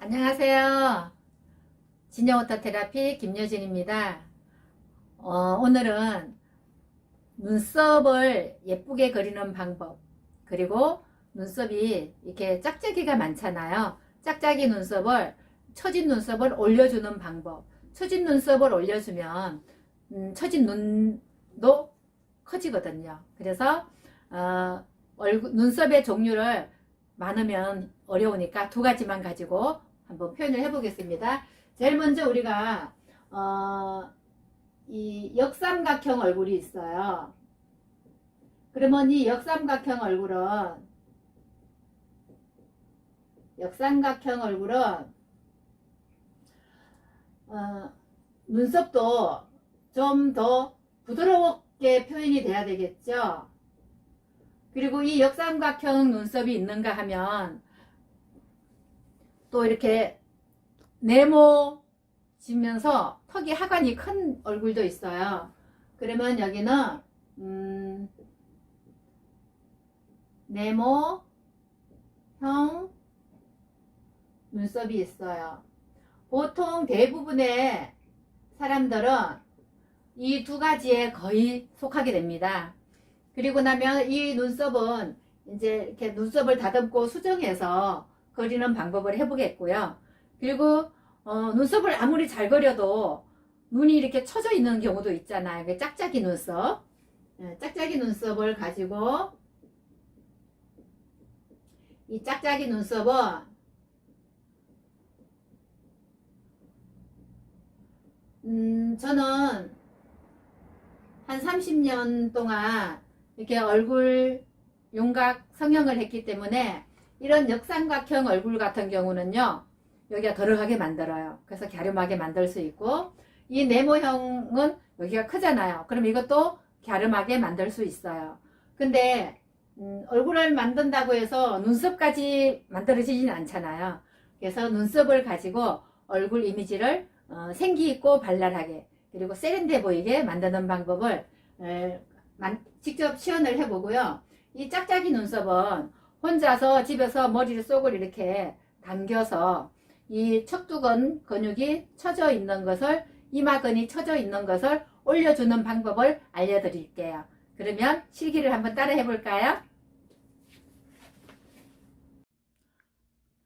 안녕하세요. 진여워터 테라피 김여진입니다. 오늘은 눈썹을 예쁘게 그리는 방법, 그리고 눈썹이 이렇게 짝짝이가 많잖아요. 짝짝이 눈썹을, 처진 눈썹을 올려주는 방법. 처진 눈썹을 올려주면 처진 눈도 커지거든요. 그래서 눈썹의 종류를 많으면 어려우니까 두 가지만 가지고 한번 표현을 해보겠습니다. 제일 먼저 우리가 이 역삼각형 얼굴이 있어요. 그러면 이 역삼각형 얼굴은 눈썹도 좀 더 부드럽게 표현이 돼야 되겠죠. 그리고 이 역삼각형 눈썹이 있는가 하면 또 이렇게 네모지면서 턱이 하관이 큰 얼굴도 있어요. 그러면 여기는 네모형 눈썹이 있어요. 보통 대부분의 사람들은 이 두 가지에 거의 속하게 됩니다. 그리고 나면 이 눈썹은 이제 이렇게 눈썹을 다듬고 수정해서 그리는 방법을 해보겠고요. 그리고 눈썹을 아무리 잘 그려도 눈이 이렇게 처져 있는 경우도 있잖아요. 짝짝이 눈썹. 짝짝이 눈썹을 가지고 이 짝짝이 눈썹은 저는 한 30년 동안 이렇게 얼굴 윤곽 성형을 했기 때문에 이런 역삼각형 얼굴 같은 경우는요, 여기가 더러하게 만들어요. 그래서 갸름하게 만들 수 있고, 이 네모형은 여기가 크잖아요. 그럼 이것도 갸름하게 만들 수 있어요. 근데 얼굴을 만든다고 해서 눈썹까지 만들어지진 않잖아요. 그래서 눈썹을 가지고 얼굴 이미지를 생기 있고 발랄하게, 그리고 세련돼 보이게 만드는 방법을 직접 시연을 해보고요. 이 짝짝이 눈썹은 혼자서 집에서 머리를 속을 이렇게 당겨서 이 척두근 근육이 처져 있는 것을, 이마근이 처져 있는 것을 올려주는 방법을 알려드릴게요. 그러면 실기를 한번 따라 해볼까요?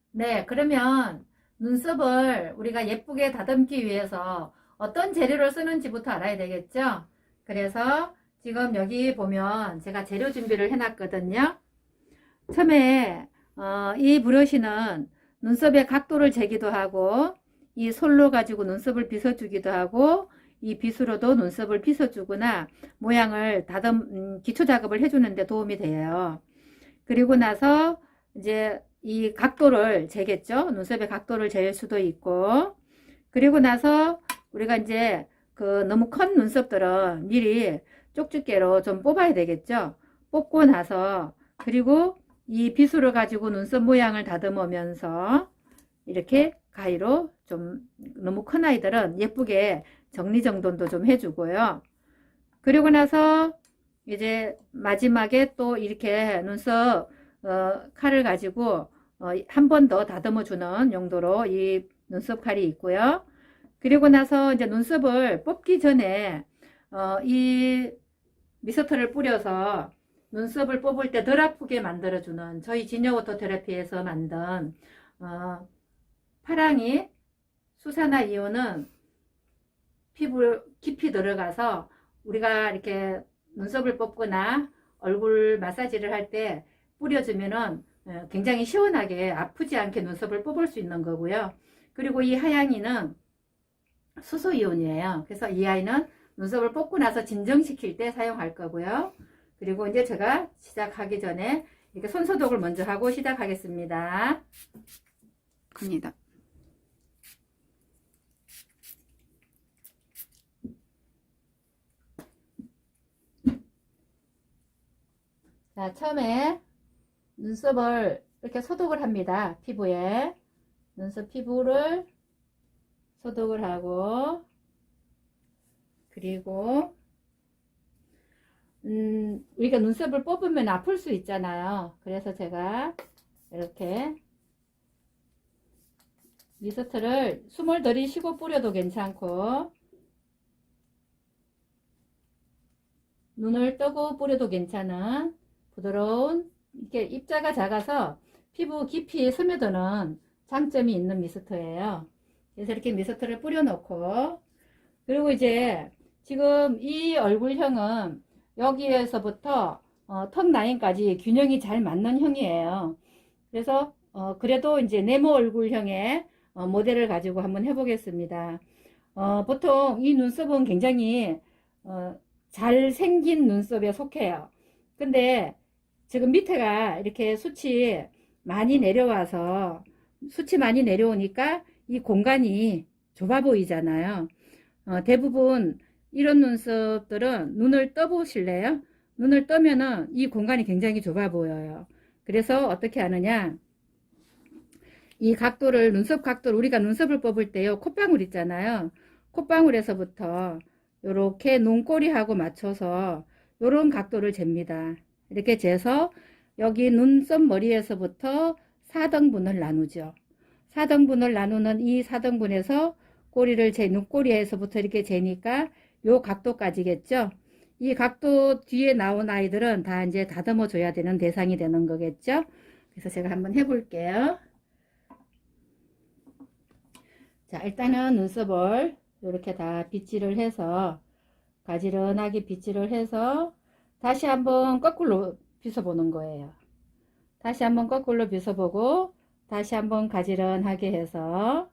네, 그러면 눈썹을 우리가 예쁘게 다듬기 위해서 어떤 재료를 쓰는지부터 알아야 되겠죠? 그래서 지금 여기 보면 제가 재료 준비를 해놨거든요. 처음에 이 브러쉬는 눈썹의 각도를 재기도 하고, 이 솔로 가지고 눈썹을 빗어주기도 하고, 이 빗으로도 눈썹을 빗어주거나 모양을 기초 작업을 해주는데 도움이 돼요. 그리고 나서 이제 이 각도를 재겠죠. 눈썹의 각도를 잴 수도 있고, 그리고 나서 우리가 이제 너무 큰 눈썹들은 미리 쪽집게로 좀 뽑아야 되겠죠. 뽑고 나서, 그리고 이 빗으로 가지고 눈썹 모양을 다듬으면서 이렇게 가위로 좀, 너무 큰 아이들은 예쁘게 정리정돈도 좀 해주고요. 그리고 나서 이제 마지막에 또 이렇게 눈썹 칼을 가지고 한 번 더 다듬어 주는 용도로 이 눈썹 칼이 있고요. 그리고 나서 이제 눈썹을 뽑기 전에 이 미스터를 뿌려서 눈썹을 뽑을 때 덜 아프게 만들어주는 저희 진여워터 테라피에서 만든 파랑이 수산화 이온은 피부 깊이 들어가서 우리가 이렇게 눈썹을 뽑거나 얼굴 마사지를 할 때 뿌려주면은 굉장히 시원하게 아프지 않게 눈썹을 뽑을 수 있는 거고요. 그리고 이 하양이는 수소이온이에요. 그래서 이 아이는 눈썹을 뽑고 나서 진정시킬 때 사용할 거고요. 그리고 이제 제가 시작하기 전에 이렇게 손소독을 먼저 하고 시작하겠습니다. 합니다. 자, 처음에 눈썹을 이렇게 소독을 합니다. 피부에. 눈썹 피부를 소독을 하고, 그리고 우리가 눈썹을 뽑으면 아플 수 있잖아요. 그래서 제가 이렇게 미스트를 숨을 들이쉬고 뿌려도 괜찮고 눈을 뜨고 뿌려도 괜찮은 부드러운, 이렇게 입자가 작아서 피부 깊이 스며드는 장점이 있는 미스트예요. 그래서 이렇게 미스트를 뿌려놓고, 그리고 이제 지금 이 얼굴형은 여기에서부터 턱 라인까지 균형이 잘 맞는 형이에요. 그래서 그래도 이제 네모 얼굴형의 모델을 가지고 한번 해보겠습니다. 보통 이 눈썹은 굉장히 잘생긴 눈썹에 속해요. 근데 지금 밑에가 이렇게 숱이 많이 내려와서, 숱이 많이 내려오니까 이 공간이 좁아 보이잖아요. 대부분 이런 눈썹들은 눈을 떠 보실래요? 눈을 떠면은 이 공간이 굉장히 좁아 보여요. 그래서 어떻게 하느냐, 이 각도를, 눈썹 각도를, 우리가 눈썹을 뽑을 때요, 콧방울 있잖아요. 콧방울에서부터 요렇게 눈꼬리하고 맞춰서 요런 각도를 잽니다. 이렇게 재서 여기 눈썹 머리에서부터 4등분을 나누죠. 4등분을 나누는 이 4등분에서 꼬리를 눈꼬리에서부터 이렇게 재니까 요 각도까지겠죠. 이 각도 뒤에 나온 아이들은 다 이제 다듬어 줘야 되는 대상이 되는 거겠죠. 그래서 제가 한번 해볼게요. 자, 일단은 눈썹을 이렇게 다 빗질을 해서, 가지런하게 빗질을 해서 다시 한번 거꾸로 빗어보는 거예요. 다시 한번 거꾸로 빗어보고 다시 한번 가지런하게 해서,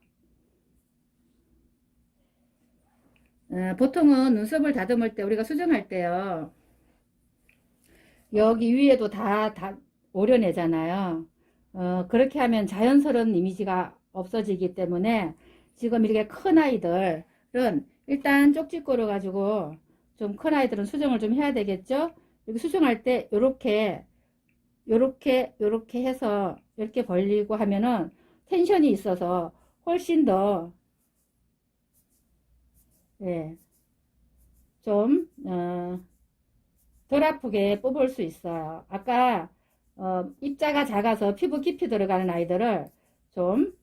보통은 눈썹을 다듬을 때, 우리가 수정할 때요, 여기 위에도 다 오려내잖아요. 그렇게 하면 자연스러운 이미지가 없어지기 때문에 지금 이렇게 큰 아이들은 일단 쪽지 꼬려 가지고, 좀 큰 아이들은 수정을 좀 해야 되겠죠. 여기 수정할 때 요렇게 해서 이렇게 벌리고 하면은 텐션이 있어서 훨씬 더, 예, 좀 덜 아프게 뽑을 수 있어요. 아까 입자가 작아서 피부 깊이 들어가는 아이들을 좀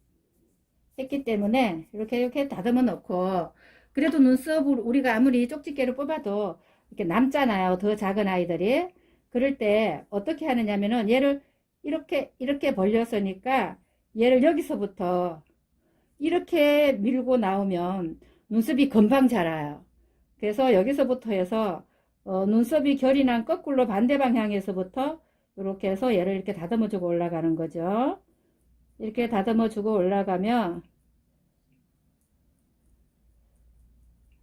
했기 때문에 이렇게 다듬어 놓고, 그래도 눈썹을 우리가 아무리 쪽집게로 뽑아도 이렇게 남잖아요. 더 작은 아이들이. 그럴 때 어떻게 하느냐면은 얘를 이렇게 벌렸으니까 얘를 여기서부터 이렇게 밀고 나오면 눈썹이 금방 자라요. 그래서 여기서부터 해서 눈썹이 결이 난 거꾸로 반대 방향에서부터 이렇게 해서 얘를 이렇게 다듬어 주고 올라가는 거죠. 이렇게 다듬어 주고 올라가면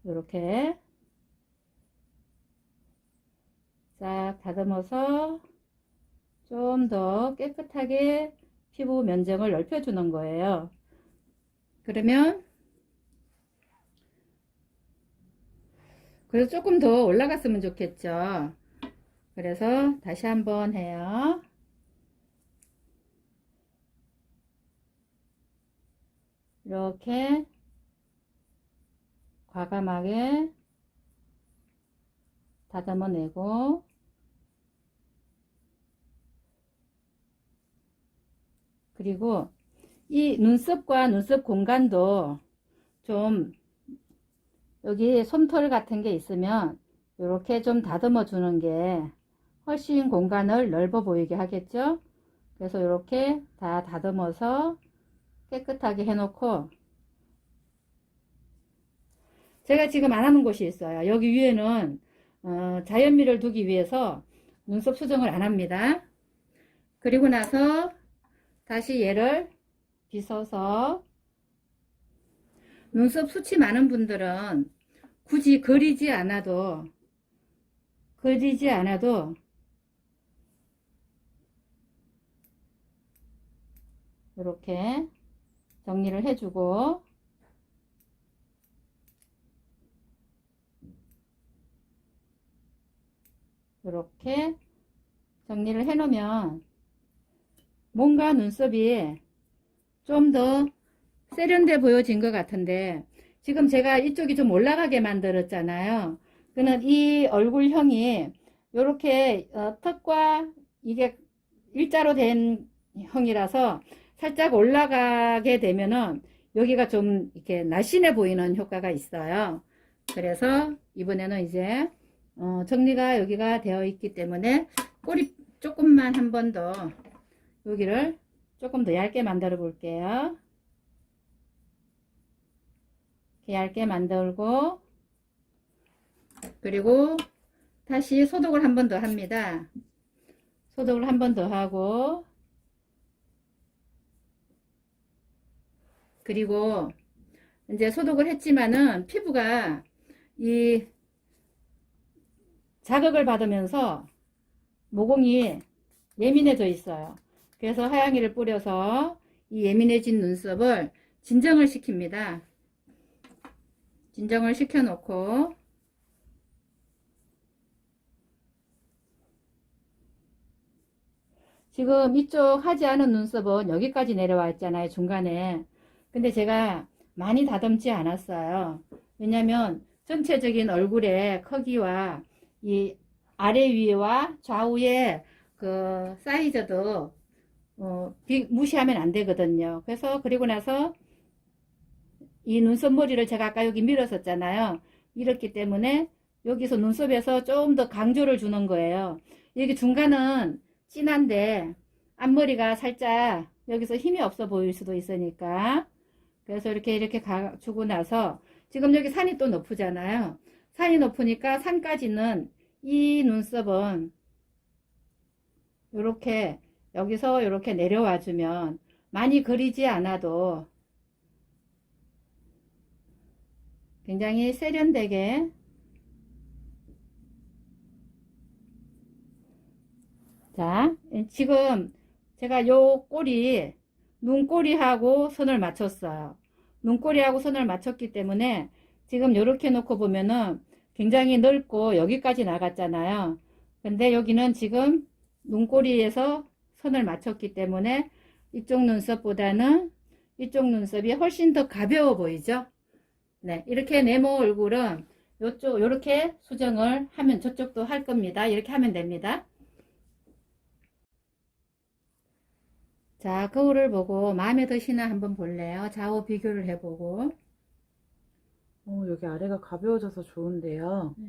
이렇게 싹 다듬어서 좀 더 깨끗하게 피부 면적을 넓혀주는 거예요. 그러면 그래서 조금 더 올라갔으면 좋겠죠. 그래서 다시 한번 해요. 이렇게 과감하게 다듬어내고, 그리고 이 눈썹과 눈썹 공간도 좀, 여기 솜털 같은 게 있으면 이렇게 좀 다듬어 주는 게 훨씬 공간을 넓어 보이게 하겠죠. 그래서 이렇게 다 다듬어서 깨끗하게 해놓고, 제가 지금 안 하는 곳이 있어요. 여기 위에는 자연미를 두기 위해서 눈썹 수정을 안 합니다. 그리고 나서 다시 얘를 빗어서, 눈썹 숱이 많은 분들은 굳이 그리지 않아도 이렇게 정리를 해주고, 이렇게 정리를 해 놓으면 뭔가 눈썹이 좀 더 세련돼 보여진 것 같은데, 지금 제가 이쪽이 좀 올라가게 만들었잖아요. 그는 이 얼굴형이 이렇게 턱과 이게 일자로 된 형이라서 살짝 올라가게 되면은 여기가 좀 이렇게 날씬해 보이는 효과가 있어요. 그래서 이번에는 이제 정리가 여기가 되어 있기 때문에 꼬리 조금만 한 번 더 여기를 조금 더 얇게 만들어 볼게요. 이렇게 얇게 만들고 그리고 다시 소독을 한 번 더 합니다. 소독을 한 번 더 하고 그리고 이제 소독을 했지만은 피부가 이 자극을 받으면서 모공이 예민해져 있어요. 그래서 하양이를 뿌려서 이 예민해진 눈썹을 진정을 시킵니다. 진정을 시켜 놓고 지금 이쪽 하지 않은 눈썹은 여기까지 내려와 있잖아요. 중간에. 근데 제가 많이 다듬지 않았어요. 왜냐면 전체적인 얼굴의 크기와 이 아래 위와 좌우의 그 사이즈도 무시하면 안 되거든요. 그래서 그리고 나서 이 눈썹 머리를 제가 아까 여기 밀었었잖아요. 밀었기 때문에 여기서 눈썹에서 좀 더 강조를 주는 거예요. 여기 중간은 진한데 앞머리가 살짝 여기서 힘이 없어 보일 수도 있으니까 그래서 이렇게 주고 나서 지금 여기 산이 또 높으잖아요. 산이 높으니까 산까지는 이 눈썹은 이렇게 여기서 이렇게 내려와 주면 많이 그리지 않아도 굉장히 세련되게 자 지금 제가 요 꼬리 눈꼬리하고 선을 맞췄어요. 눈꼬리하고 선을 맞췄기 때문에 지금 이렇게 놓고 보면은 굉장히 넓고 여기까지 나갔잖아요. 근데 여기는 지금 눈꼬리에서 선을 맞췄기 때문에 이쪽 눈썹보다는 이쪽 눈썹이 훨씬 더 가벼워 보이죠? 네, 이렇게 네모 얼굴은 요쪽 요렇게 수정을 하면 저쪽도 할 겁니다. 이렇게 하면 됩니다. 자, 거울을 보고 마음에 드시나 한번 볼래요? 좌우 비교를 해보고. 여기 아래가 가벼워져서 좋은데요. 네.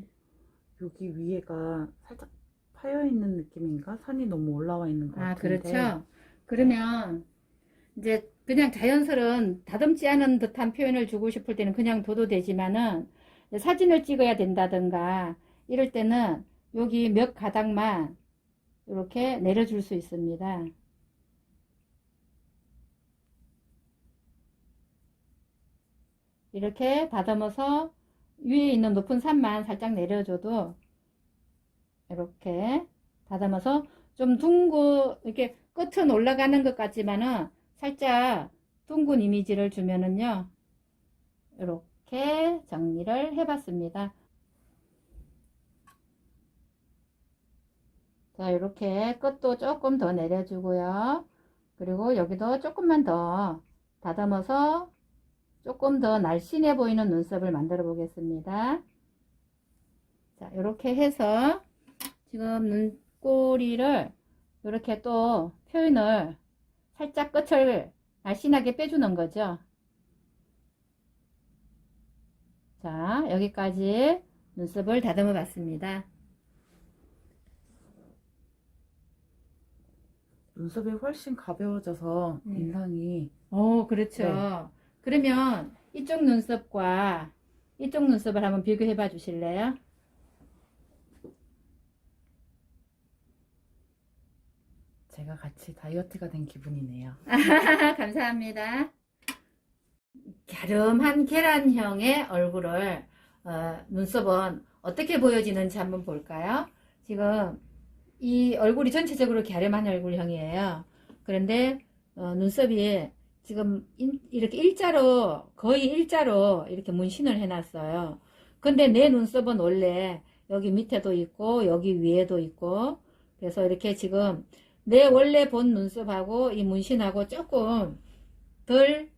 여기 위에가 살짝 파여있는 느낌인가? 산이 너무 올라와 있는 것 아, 같은데. 그렇죠. 그러면 이제 그냥 자연스러운 다듬지 않은 듯한 표현을 주고 싶을 때는 그냥 둬도 되지만은 사진을 찍어야 된다든가 이럴 때는 여기 몇 가닥만 이렇게 내려줄 수 있습니다. 이렇게 다듬어서 위에 있는 높은 산만 살짝 내려줘도 이렇게 다듬어서 좀 둥근 이렇게 끝은 올라가는 것 같지만은 살짝 둥근 이미지를 주면은요 이렇게 정리를 해봤습니다. 자 이렇게 끝도 조금 더 내려주고요. 그리고 여기도 조금만 더 다듬어서 조금 더 날씬해 보이는 눈썹을 만들어 보겠습니다. 자 이렇게 해서 지금 눈꼬리를 이렇게 또 표현을 살짝 끝을 날씬하게 빼주는 거죠. 자 여기까지 눈썹을 다듬어 봤습니다. 눈썹이 훨씬 가벼워져서 인상이 그렇죠. 네. 그러면 이쪽 눈썹과 이쪽 눈썹을 한번 비교해 봐 주실래요? 제가 같이 다이어트가 된 기분이네요. 감사합니다. 갸름한 계란형의 얼굴을 눈썹은 어떻게 보여지는지 한번 볼까요? 지금 이 얼굴이 전체적으로 갸름한 얼굴형이에요. 그런데 눈썹이 지금 이렇게 일자로 거의 일자로 이렇게 문신을 해놨어요. 근데 내 눈썹은 원래 여기 밑에도 있고 여기 위에도 있고 그래서 이렇게 지금 내 원래 본 눈썹하고 이 문신하고 조금 덜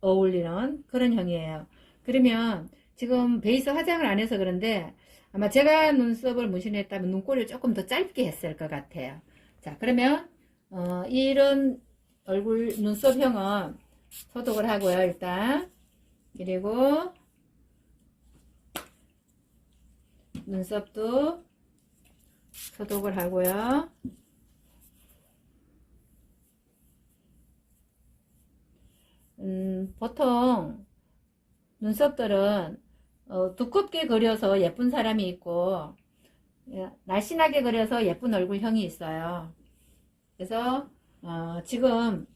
어울리는 그런 형이에요. 그러면 지금 베이스 화장을 안 해서 그런데 아마 제가 눈썹을 문신했다면 눈꼬리를 조금 더 짧게 했을 것 같아요. 자 그러면 이런 얼굴 눈썹형은 소독을 하고요, 일단. 그리고 눈썹도 소독을 하고요. 보통 눈썹들은 두껍게 그려서 예쁜 사람이 있고 날씬하게 그려서 예쁜 얼굴형이 있어요. 그래서 지금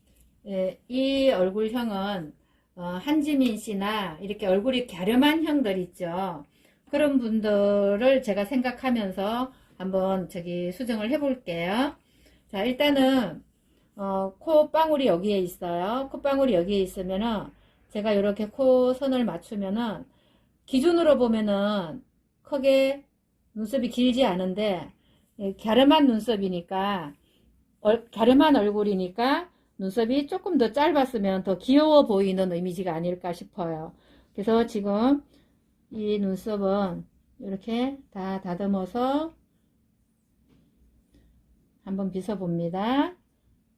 이 얼굴형은 한지민 씨나 이렇게 얼굴이 갸름한 형들 있죠. 그런 분들을 제가 생각하면서 한번 수정을 해 볼게요. 자, 일단은 콧방울이 여기에 있어요. 콧방울이 여기에 있으면은 제가 이렇게 코 선을 맞추면은 기준으로 보면은 크게 눈썹이 길지 않은데 갸름한 눈썹이니까 갸름한 얼굴이니까 눈썹이 조금 더 짧았으면 더 귀여워 보이는 이미지가 아닐까 싶어요. 그래서 지금 이 눈썹은 이렇게 다 다듬어서 한번 빗어봅니다.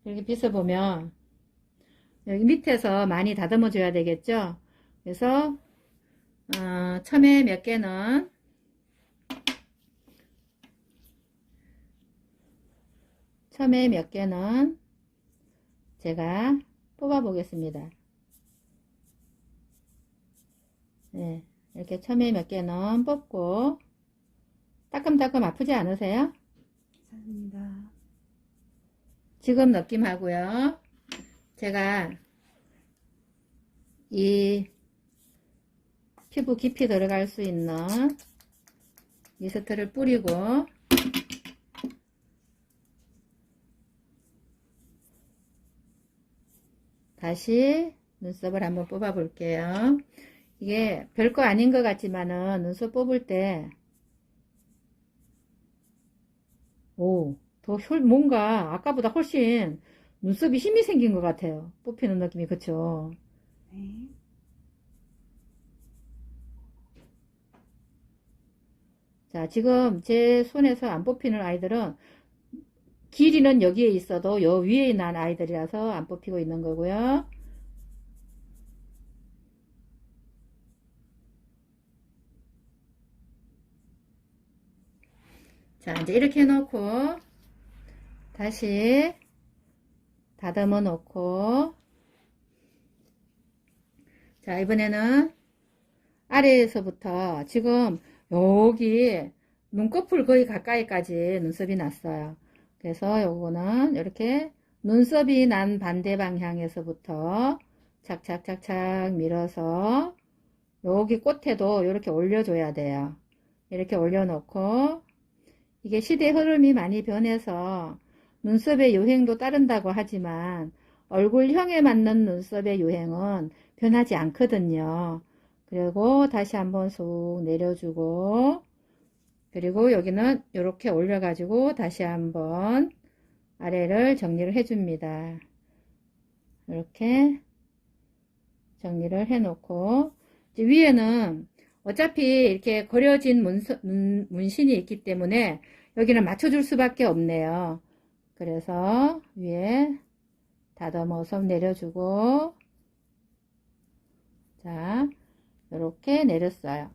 이렇게 빗어보면 여기 밑에서 많이 다듬어 줘야 되겠죠. 그래서 처음에 몇 개는 제가 뽑아 보겠습니다. 네, 이렇게 처음에 몇 개는 뽑고 따끔따끔 아프지 않으세요? 감사합니다. 지금 느낌하고요. 제가 이 피부 깊이 들어갈 수 있는 미스트를 뿌리고 다시 눈썹을 한번 뽑아 볼게요. 이게 별거 아닌 것 같지만은 눈썹 뽑을 때 뭔가 아까보다 훨씬 눈썹이 힘이 생긴 것 같아요. 뽑히는 느낌이. 그쵸? 네. 자, 지금 제 손에서 안 뽑히는 아이들은 길이는 여기에 있어도 요 위에 난 아이들이라서 안 뽑히고 있는 거고요. 자, 이제 이렇게 해놓고 다시 다듬어 놓고, 자, 이번에는 아래에서부터 지금 여기 눈꺼풀 거의 가까이까지 눈썹이 났어요. 그래서 요거는 이렇게 눈썹이 난 반대 방향에서부터 착착착착 밀어서 여기 끝에도 이렇게 올려줘야 돼요. 이렇게 올려놓고, 이게 시대 흐름이 많이 변해서 눈썹의 유행도 따른다고 하지만 얼굴형에 맞는 눈썹의 유행은 변하지 않거든요. 그리고 다시 한번 쑥 내려주고, 그리고 여기는 이렇게 올려가지고 다시 한번 아래를 정리를 해줍니다. 이렇게 정리를 해놓고, 이제 위에는 어차피 이렇게 그려진 문신이 있기 때문에 여기는 맞춰줄 수밖에 없네요. 그래서 위에 다듬어서 내려주고, 자, 이렇게 내렸어요.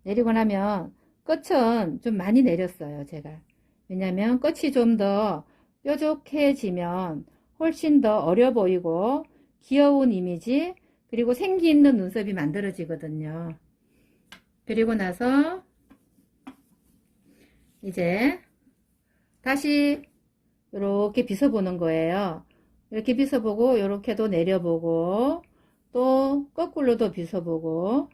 내리고 나면 끝은 좀 많이 내렸어요, 제가. 왜냐면 끝이 좀 더 뾰족해지면 훨씬 더 어려 보이고 귀여운 이미지, 그리고 생기 있는 눈썹이 만들어지거든요. 그리고 나서 이제 다시 이렇게 빗어보는 거예요. 이렇게 빗어보고 이렇게도 내려보고 또 거꾸로도 빗어보고,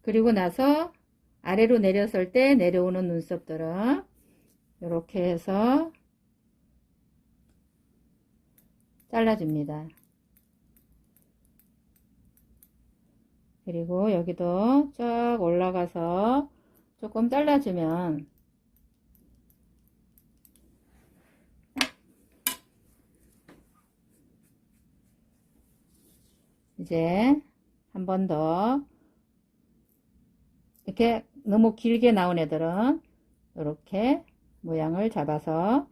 그리고 나서 아래로 내렸을 때 내려오는 눈썹들은 이렇게 해서 잘라줍니다. 그리고 여기도 쫙 올라가서 조금 잘라주면 이제 한 번 더 이렇게 너무 길게 나온 애들은 이렇게 모양을 잡아서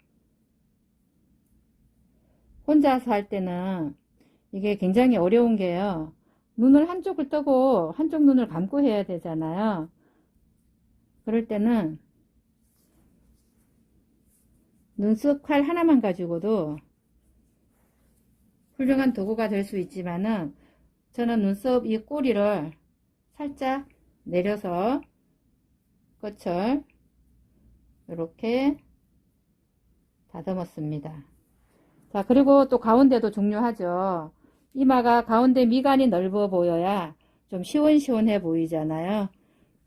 혼자서 할 때는 이게 굉장히 어려운 게요. 눈을 한쪽을 뜨고 한쪽 눈을 감고 해야 되잖아요. 그럴 때는 눈썹 칼 하나만 가지고도 훌륭한 도구가 될 수 있지만은 저는 눈썹 이 꼬리를 살짝 내려서 끝을 이렇게 다듬었습니다. 자, 그리고 또 가운데도 중요하죠. 이마가 가운데 미간이 넓어 보여야 좀 시원시원해 보이잖아요.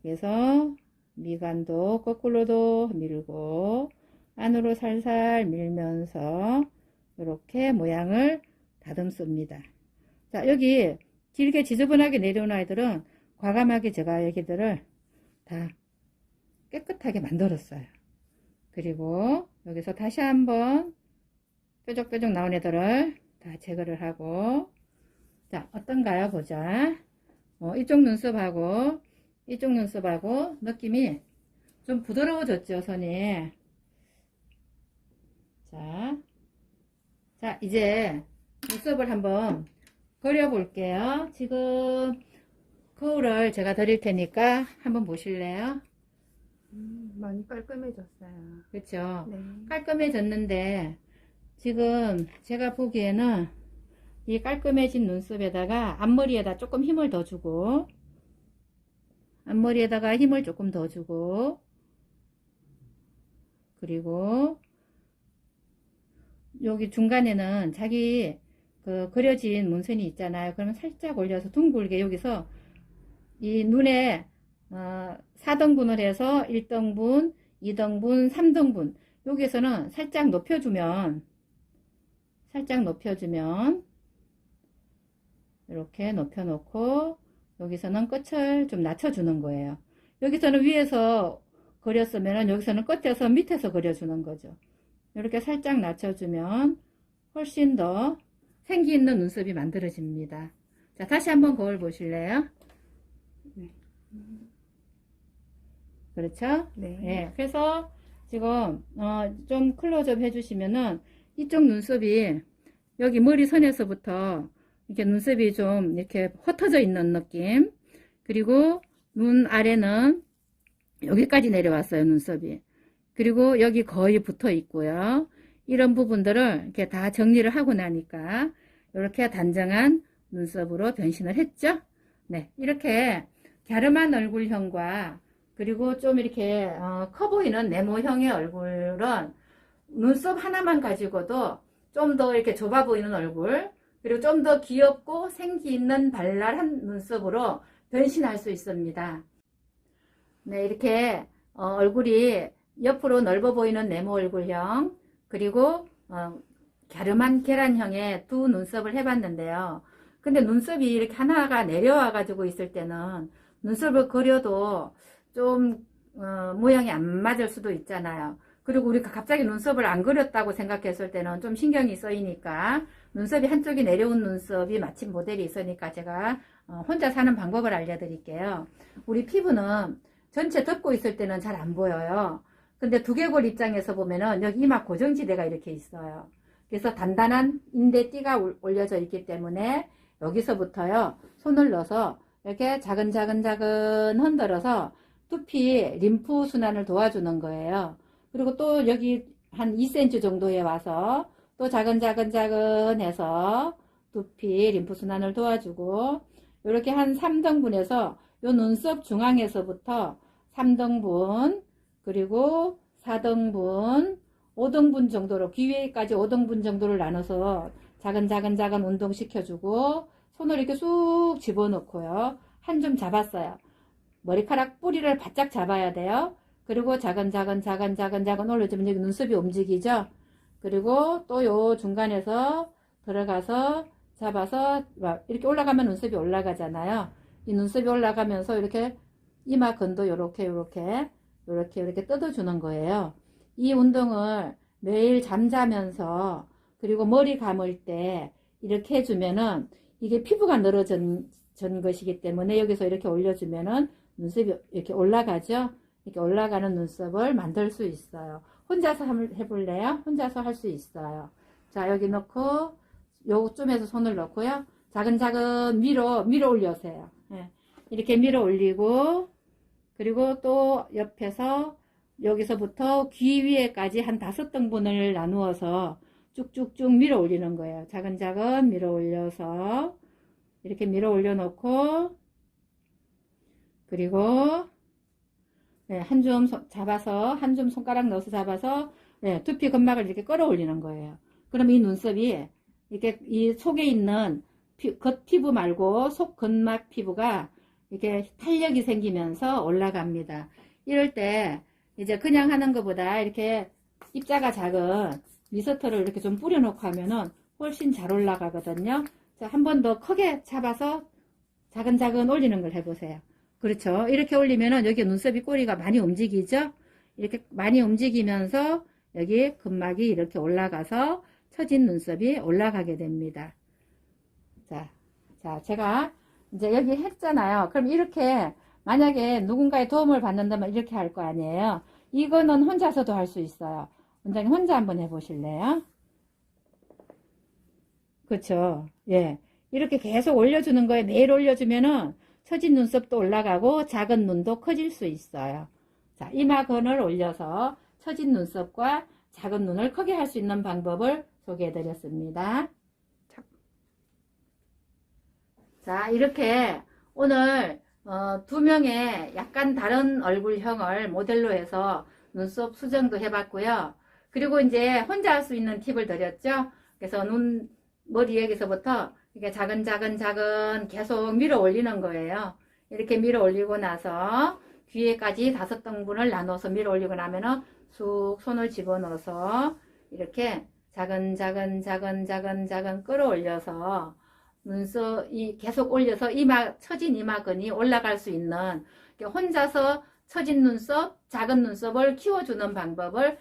그래서 미간도 거꾸로도 밀고 안으로 살살 밀면서 이렇게 모양을 다듬습니다. 자, 여기 길게 지저분하게 내려온 아이들은 과감하게 제가 여기들을 다 깨끗하게 만들었어요. 그리고 여기서 다시 한번 뾰족뾰족 나온 애들을 다 제거를 하고, 자, 어떤가요? 보자. 이쪽 눈썹하고 이쪽 눈썹하고 느낌이 좀 부드러워졌죠, 선이. 자, 이제 눈썹을 한번 그려 볼게요. 지금 거울을 제가 드릴 테니까 한번 보실래요? 많이 깔끔해졌어요. 그렇죠? 네. 깔끔해졌는데 지금 제가 보기에는 이 깔끔해진 눈썹에다가 앞머리에다 조금 힘을 더 주고, 앞머리에다가 힘을 조금 더 주고, 그리고 여기 중간에는 자기 그 그려진 문선이 있잖아요. 그러면 살짝 올려서 둥글게 여기서 이 눈에 4등분을 해서 1등분, 2등분, 3등분 여기서는 살짝 높여주면 이렇게 높여놓고 여기서는 끝을 좀 낮춰주는 거예요. 여기서는 위에서 그렸으면 여기서는 끝에서 밑에서 그려주는 거죠. 이렇게 살짝 낮춰주면 훨씬 더 생기 있는 눈썹이 만들어집니다. 자, 다시 한번 거울 보실래요? 네. 그렇죠? 네. 예, 그래서 지금 좀 클로즈업 해주시면은 이쪽 눈썹이 여기 머리선에서부터 이렇게 눈썹이 좀 이렇게 흩어져 있는 느낌, 그리고 눈 아래는 여기까지 내려왔어요, 눈썹이. 그리고 여기 거의 붙어 있고요. 이런 부분들을 이렇게 다 정리를 하고 나니까 이렇게 단정한 눈썹으로 변신을 했죠. 네, 이렇게 갸름한 얼굴형과 그리고 좀 이렇게 커 보이는 네모형의 얼굴은 눈썹 하나만 가지고도 좀 더 이렇게 좁아 보이는 얼굴, 그리고 좀 더 귀엽고 생기 있는 발랄한 눈썹으로 변신할 수 있습니다. 네, 이렇게 얼굴이 옆으로 넓어 보이는 네모 얼굴형, 그리고 갸름한 계란형의 두 눈썹을 해봤는데요. 근데 눈썹이 이렇게 하나가 내려와 가지고 있을 때는 눈썹을 그려도 좀 모양이 안 맞을 수도 있잖아요. 그리고 우리가 갑자기 눈썹을 안 그렸다고 생각했을 때는 좀 신경이 쓰이니까, 눈썹이 한쪽이 내려온 눈썹이 마침 모델이 있으니까 제가 혼자 사는 방법을 알려드릴게요. 우리 피부는 전체 덮고 있을 때는 잘 안 보여요. 근데 두개골 입장에서 보면은 여기 이마 고정지대가 이렇게 있어요. 그래서 단단한 인대띠가 올려져 있기 때문에 여기서부터요, 손을 넣어서 이렇게 작은 흔들어서 두피 림프 순환을 도와주는 거예요. 그리고 또 여기 한 2cm 정도에 와서 또 작은 해서 두피 림프 순환을 도와주고, 이렇게 한 3등분해서 요 눈썹 중앙에서부터 3등분, 그리고 4등분, 5등분 정도로, 귀 위에까지 5등분 정도를 나눠서 작은 운동 시켜주고, 손을 이렇게 쑥 집어넣고요. 한 줌 잡았어요. 머리카락 뿌리를 바짝 잡아야 돼요. 그리고 작은 올려주면 여기 눈썹이 움직이죠. 그리고 또 요 중간에서 들어가서 잡아서 이렇게 올라가면 눈썹이 올라가잖아요. 이 눈썹이 올라가면서 이렇게 이마 근도 요렇게 뜯어주는 거예요. 이 운동을 매일 잠자면서, 그리고 머리 감을 때 이렇게 해주면은 이게 피부가 늘어진 것이기 때문에 여기서 이렇게 올려주면은 눈썹이 이렇게 올라가죠. 이렇게 올라가는 눈썹을 만들 수 있어요. 혼자서 한번 해볼래요? 혼자서 할 수 있어요. 자, 여기 넣고 요쯤에서 손을 넣고요. 자근자근 밀어 올려세요. 예. 이렇게 밀어 올리고, 그리고 또 옆에서 여기서부터 귀 위에까지 한 5등분을 나누어서 쭉쭉쭉 밀어 올리는 거예요. 자근자근 밀어 올려서 이렇게 밀어 올려 놓고, 그리고 네, 한 줌 잡아서, 한 줌 손가락 넣어서 잡아서 네, 두피 근막을 이렇게 끌어올리는 거예요. 그럼 이 눈썹이 이렇게 이 속에 있는 겉 피부 말고 속 근막 피부가 이렇게 탄력이 생기면서 올라갑니다. 이럴 때 이제 그냥 하는 것보다 이렇게 입자가 작은 미스터를 이렇게 좀 뿌려놓고 하면은 훨씬 잘 올라가거든요. 자, 한 번 더 크게 잡아서 자근자근 올리는 걸 해보세요. 그렇죠. 이렇게 올리면은 여기 눈썹이 꼬리가 많이 움직이죠. 이렇게 많이 움직이면서 여기 근막이 이렇게 올라가서 처진 눈썹이 올라가게 됩니다. 자, 제가 이제 여기 했잖아요. 그럼 이렇게 만약에 누군가의 도움을 받는다면 이렇게 할 거 아니에요. 이거는 혼자서도 할 수 있어요. 원장님 혼자 한번 해보실래요? 그렇죠. 예. 이렇게 계속 올려주는 거에 매일 올려주면은 처진 눈썹도 올라가고 작은 눈도 커질 수 있어요. 자, 이마건을 올려서 처진 눈썹과 작은 눈을 크게 할 수 있는 방법을 소개해 드렸습니다. 자, 이렇게 오늘 두 명의 약간 다른 얼굴형을 모델로 해서 눈썹 수정도 해봤고요. 그리고 이제 혼자 할 수 있는 팁을 드렸죠. 그래서 머리 여기서부터 이렇게 작은 계속 밀어 올리는 거예요. 이렇게 밀어 올리고 나서 귀에까지 5등분을 나눠서 밀어 올리고 나면은 쑥 손을 집어넣어서 이렇게 작은 끌어올려서 눈썹이 계속 올려서 처진 이마근이 올라갈 수 있는 혼자서 처진 눈썹, 작은 눈썹을 키워주는 방법을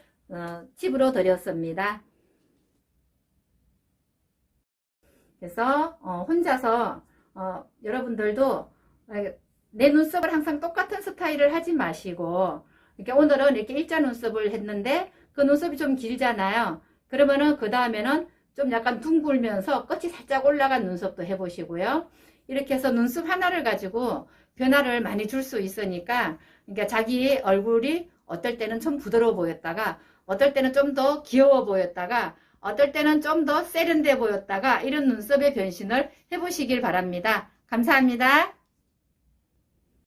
팁으로 드렸습니다. 그래서 혼자서 여러분들도 내 눈썹을 항상 똑같은 스타일을 하지 마시고 이렇게 오늘은 이렇게 일자 눈썹을 했는데 그 눈썹이 좀 길잖아요. 그러면은 그 다음에는 좀 약간 둥글면서 끝이 살짝 올라간 눈썹도 해보시고요. 이렇게 해서 눈썹 하나를 가지고 변화를 많이 줄 수 있으니까 그러니까 자기 얼굴이 어떨 때는 좀 부드러워 보였다가 어떨 때는 좀 더 귀여워 보였다가 어떨 때는 좀 더 세련돼 보였다가 이런 눈썹의 변신을 해보시길 바랍니다. 감사합니다.